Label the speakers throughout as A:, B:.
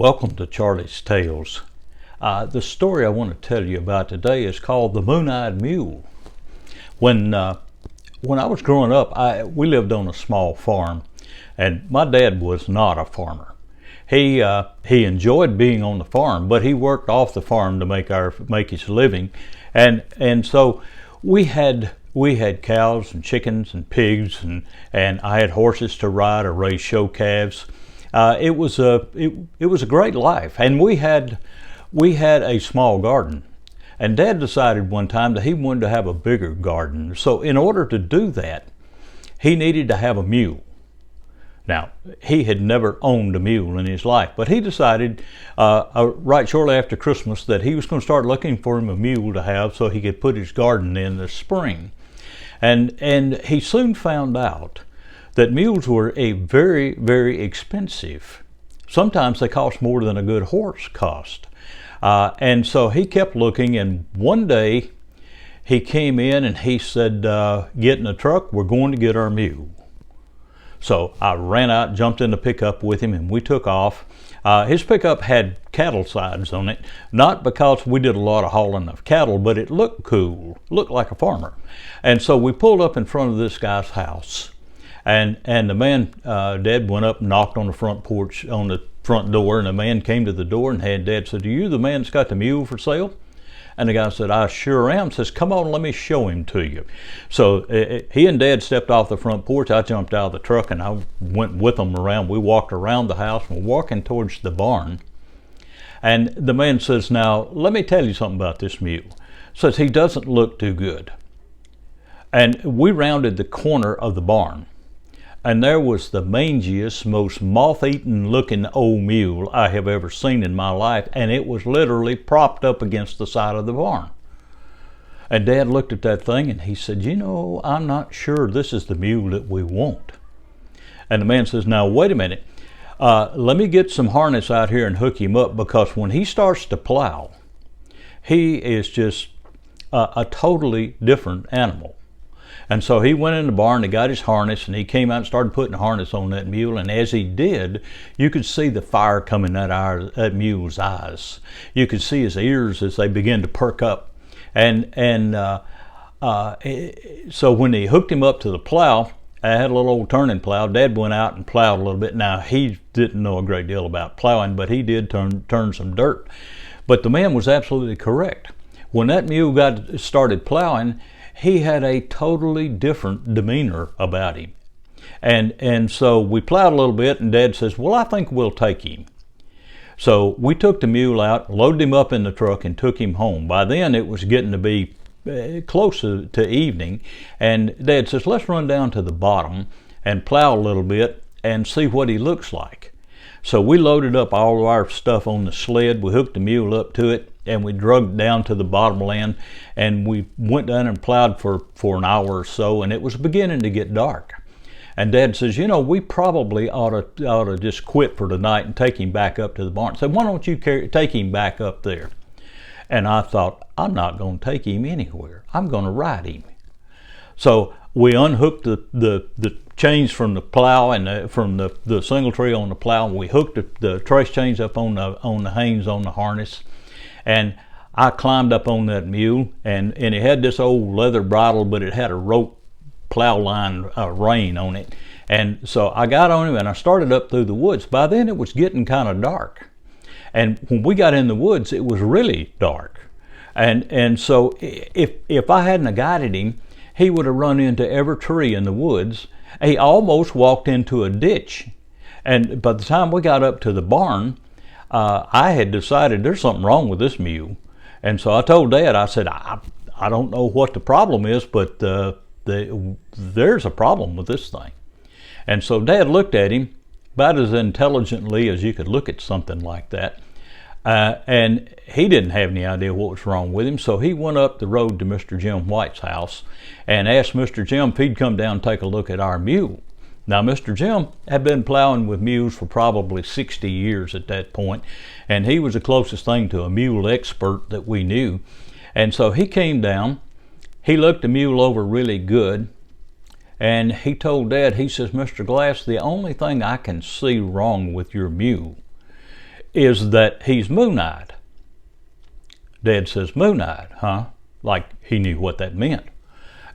A: Welcome to Charlie's Tales. The story I want to tell you about today is called The Mooneyed Mule. When I was growing up, we lived on a small farm, and my dad was not a farmer. He enjoyed being on the farm, but he worked off the farm to make his living, and so we had cows and chickens and pigs, and I had horses to ride or raise show calves. It was a great life, and we had a small garden, and Dad decided one time that he wanted to have a bigger garden. So in order to do that, he needed to have a mule. Now, he had never owned a mule in his life, but he decided right shortly after Christmas that he was going to start looking for him a mule to have so he could put his garden in this spring. And he soon found out that mules were very, very expensive. Sometimes they cost more than a good horse cost. And so he kept looking, and one day he came in and he said, get in the truck, we're going to get our mule. So I ran out, jumped in the pickup with him, and we took off. His pickup had cattle sides on it, not because we did a lot of hauling of cattle, but it looked cool, looked like a farmer. And so we pulled up in front of this guy's house. And the man, Dad went up and knocked on the front porch, on the front door, and the man came to the door and had Dad said, "Are you the man that's got the mule for sale?" And the guy said, "I sure am." Says, "Come on, let me show him to you." So he and Dad stepped off the front porch. I jumped out of the truck and I went with them around. We walked around the house and we're walking towards the barn. And the man says, "Now, let me tell you something about this mule." Says, "He doesn't look too good." And we rounded the corner of the barn, and there was the mangiest, most moth-eaten looking old mule I have ever seen in my life, and it was literally propped up against the side of the barn. And Dad looked at that thing and he said, "You know, I'm not sure this is the mule that we want." And the man says, "Now wait a minute, let me get some harness out here and hook him up, because when he starts to plow, he is just a totally different animal." And so he went in the barn and got his harness, and he came out and started putting harness on that mule. And as he did, you could see the fire coming out of that mule's eyes. You could see his ears as they began to perk up. So when he hooked him up to the plow, I had a little old turning plow. Dad went out and plowed a little bit. Now, he didn't know a great deal about plowing, but he did turn some dirt. But the man was absolutely correct. When that mule started plowing, he had a totally different demeanor about him. And so we plowed a little bit, and Dad says, "Well, I think we'll take him." So we took the mule out, loaded him up in the truck, and took him home. By then it was getting to be close to evening, and Dad says, "Let's run down to the bottom and plow a little bit and see what he looks like." So we loaded up all of our stuff on the sled, we hooked the mule up to it, and we drug down to the bottom land, and we went down and plowed for an hour or so, and it was beginning to get dark. And Dad says, "You know, we probably ought to just quit for tonight and take him back up to the barn." I said, "Why don't you take him back up there?" And I thought, I'm not going to take him anywhere. I'm going to ride him. So we unhooked the chains from the plow and from the single tree on the plow, and we hooked the trace chains up on the hames on the harness. And I climbed up on that mule, and it had this old leather bridle, but it had a rope plow line rein on it. And so I got on him and I started up through the woods. By then it was getting kind of dark. And when we got in the woods, it was really dark. And so if I hadn't guided him, he would have run into every tree in the woods. He almost walked into a ditch. And by the time we got up to the barn, I had decided there's something wrong with this mule. And so I told Dad, I said, I don't know what the problem is, but there's a problem with this thing. And so Dad looked at him about as intelligently as you could look at something like that. And he didn't have any idea what was wrong with him. So he went up the road to Mr. Jim White's house and asked Mr. Jim if he'd come down and take a look at our mule. Now, Mr. Jim had been plowing with mules for probably 60 years at that point, and he was the closest thing to a mule expert that we knew. And so he came down, he looked the mule over really good, and he told Dad, he says, "Mr. Glass, the only thing I can see wrong with your mule is that he's moon-eyed. Dad says, moon-eyed, huh? Like he knew what that meant.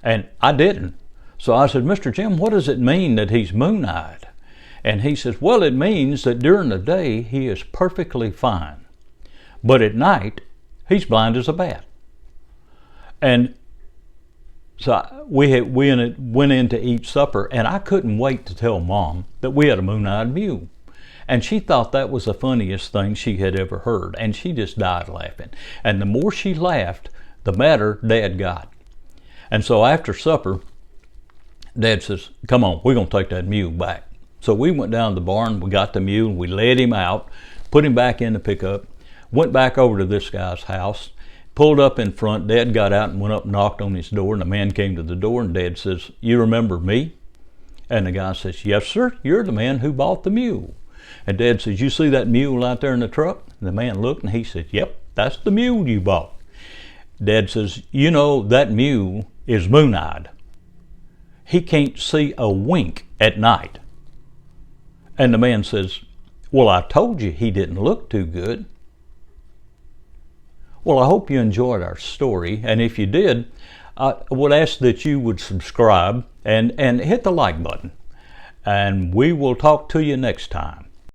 A: And I didn't. So I said, Mr. Jim, what does it mean that he's moon-eyed? And he says, well, it means that during the day he is perfectly fine, but at night he's blind as a bat. And so we went in to eat supper, and I couldn't wait to tell Mom that we had a moon-eyed mule. And she thought that was the funniest thing she had ever heard, and she just died laughing. And the more she laughed, the madder Dad got. And so after supper, Dad says, come on, we're going to take that mule back. So we went down to the barn, we got the mule, we led him out, put him back in the pickup, went back over to this guy's house, pulled up in front. Dad got out and went up and knocked on his door, and the man came to the door, and Dad says, you remember me? And the guy says, yes, sir, you're the man who bought the mule. And Dad says, you see that mule out there in the truck? And the man looked, and he said, yep, that's the mule you bought. Dad says, you know, that mule is moon-eyed. He can't see a wink at night. And the man says, well, I told you he didn't look too good. Well, I hope you enjoyed our story, and if you did, I would ask that you would subscribe and hit the like button. And we will talk to you next time.